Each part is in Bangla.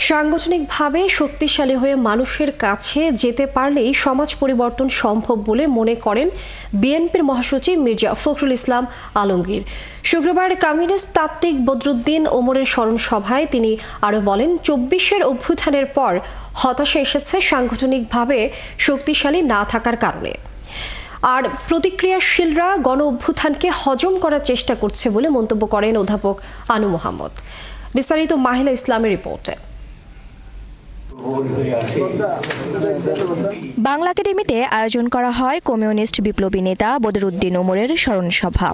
সাংগঠনিকভাবে শক্তিশালী হয়ে মানুষের কাছে যেতে পারলেই সমাজ পরিবর্তন সম্ভব বলে মনে করেন বিএনপির মহাসচিব মির্জা ফখরুল ইসলাম আলমগীর। শুক্রবার কমিউনিস্ট তাত্ত্বিক বদরুদ্দীন ওমরের স্মরণ সভায় তিনি আরও বলেন, ২৪-এর অভ্যুত্থানের পর হতাশা এসেছে সাংগঠনিকভাবে শক্তিশালী না থাকার কারণে, আর প্রতিক্রিয়াশীলরা গণ অভ্যুত্থানকে হজম করার চেষ্টা করছে বলে মন্তব্য করেন অধ্যাপক আনু মোহাম্মদ। বিস্তারিত মাহিলা ইসলামের রিপোর্টে। বাংলা একাডেমিতে আয়োজন করা হয় কমিউনিস্ট বিপ্লবী নেতা বদরুদ্দীন ওমরের স্মরণ সভা।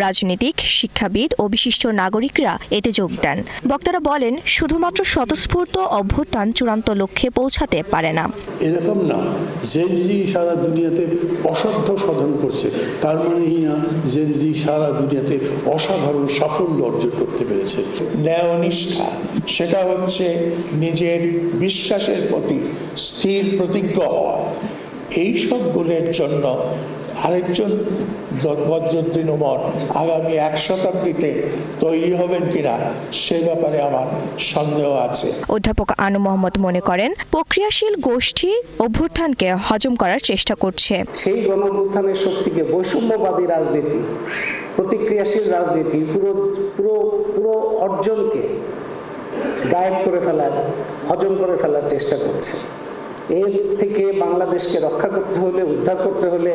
রাজনীতিক, শিক্ষাবিদ ও বিশিষ্ট নাগরিকরা এতে যোগ দেন। বক্তারা বলেন, শুধুমাত্র স্বতঃস্ফূর্ত অভ্যুত্থান চূড়ান্ত লক্ষ্যে পৌঁছাতে পারে না। এরকম না জেনজি সারা দুনিয়াতে অসাধ্য সাধন করছে, তার মানেই না জেনজি সারা দুনিয়াতে অসাধারণ সাফল্য অর্জন করতে পেরেছে। ন্যায়নিষ্ঠা, সেটা হচ্ছে নিজের বিশ্বাসের প্রতি স্থির প্রতিজ্ঞ হওয়া। এই সব গুণের জন্য আরেকজন বদরুদ্দীন ওমর আগামী ১ শতাব্দীতে তৈরি হবেন কিনা সে ব্যাপারে আমার সন্দেহ আছে। অধ্যাপক আনু মোহাম্মদ মনে করেন, প্রক্রিয়াশীল গোষ্ঠী অভ্যুত্থানকে হজম করার চেষ্টা করছে। সেই গণ অভ্যুত্থানের শক্তিকে বৈষম্যবাদী রাজনীতি, প্রতিক্রিয়াশীল রাজনীতি পুরো অর্জনকে গায়েব করে ফেলার, হজম করে ফেলার চেষ্টা করছে। এর থেকে বাংলাদেশকে রক্ষা করতে হলে, উদ্ধার করতে হলে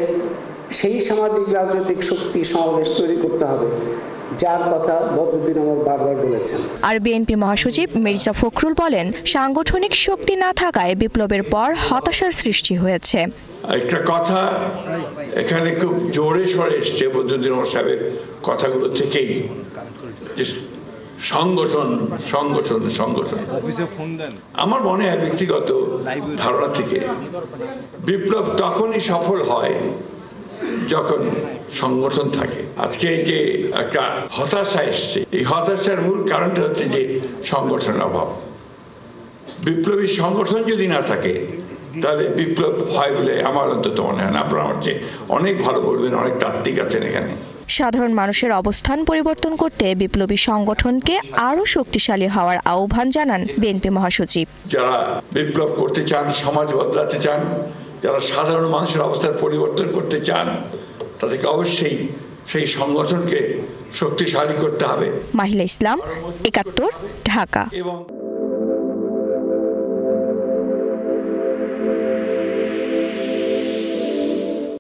সেই সামাজিক রাজনৈতিক শক্তি সমাবেশ তৈরি করতে হবে, যার কথা বদরুদ্দীন ওমর বারবার বলেছেন। আর বিএনপি মহাসচিব মির্জা ফখরুল বলেন, সাংগঠনিক শক্তি না থাকায় বিপ্লবের পর হতাশার সৃষ্টি হয়েছে। একটা কথা এখানে খুব জোরে সরে এসছে বদরুদ্দীন ওমর সাহেবের কথাগুলো থেকেই, সংগঠন সংগঠন সংগঠন। আমার মনে হয় ব্যক্তিগত ধারণা থেকে বিপ্লব তখনই সফল হয় যখন সংগঠন থাকে। আজকে যে একটা হতাশা এসছে, এই হতাশার মূল কারণটা হচ্ছে যে সংগঠনের অভাব। বিপ্লবী সংগঠন যদি না থাকে তাহলে বিপ্লব হয় বলে আমার অন্তত মনে হয় না। আপনারা আমার চেয়ে অনেক ভালো বলবেন, অনেক তাত্ত্বিক আছেন এখানে। সাধারণ মানুষের অবস্থান পরিবর্তন করতে বিপ্লবী সংগঠনকে আরও শক্তিশালী হওয়ার আহ্বান জানান বিএনপি মহাসচিব। যারা বিপ্লব করতে চান, সমাজ বদলাতে চান, যারা সাধারণ মানুষের অবস্থার পরিবর্তন করতে চান, তাদেরকে অবশ্যই সেই সংগঠনকে শক্তিশালী করতে হবে। মাহিলা ইসলাম, ৭১, ঢাকা।